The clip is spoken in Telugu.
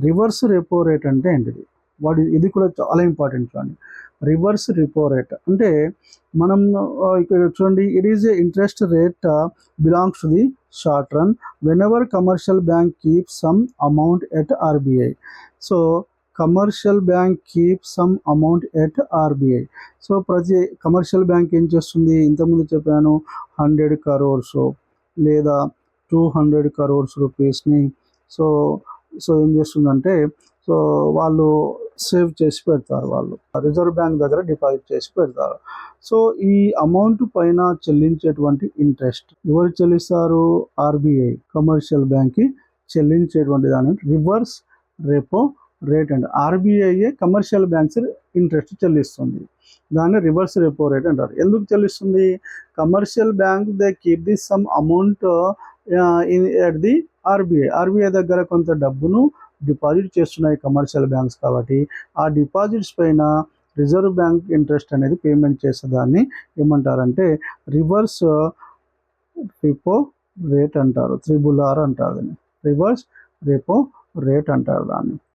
రివర్స్ రెపో రేట్ అంటే ఏంటిది? ఇది కూడా చాలా ఇంపార్టెంట్ చూడండి. రివర్స్ రెపో రేట్ అంటే మనం ఇక్కడ చూడండి, it is a interest rate belongs to the short run whenever commercial bank keep some amount at RBI. So commercial bank keep some amount at RBI. So ప్రతి కమర్షియల్ బ్యాంక్ ఏం చేస్తుంది, ఇంతకుముందు చెప్పాను 100 crores లేదా 200 crores రూపీస్ని సో సో ఏం చేస్తుందంటే సో వాళ్ళు సేవ్ చేసి పెడతారు, వాళ్ళు రిజర్వ్ బ్యాంక్ దగ్గర డిపాజిట్ చేసి పెడతారు. సో ఈ అమౌంట్ పైన చెల్లించేటువంటి ఇంట్రెస్ట్ ఎవరు చెల్లిస్తారు? ఆర్బీఐ కమర్షియల్ బ్యాంక్కి చెల్లించేటువంటి దాని రివర్స్ రెపో రేట్ అండి. ఆర్బీఐ కమర్షియల్ బ్యాంక్స్ ఇంట్రెస్ట్ చెల్లిస్తుంది, దాన్ని రివర్స్ రెపో రేట్ అంటారు. ఎందుకు చెల్లిస్తుంది? Commercial bank they keep the some amount at the RBI దగ్గర కొంత డబ్బును డిపాజిట్ చేస్తున్నాయి కమర్షియల్ బ్యాంక్స్ కాబట్టి ఆ డిపాజిట్స్ పైన రిజర్వ్ బ్యాంక్ ఇంట్రెస్ట్ అనేది పేమెంట్ చేసేదాన్ని ఏమంటారంటే రివర్స్ రెపో రేట్ అంటారు. RRR అంటారు దాన్ని, రివర్స్ రెపో రేట్ అంటారు దాన్ని.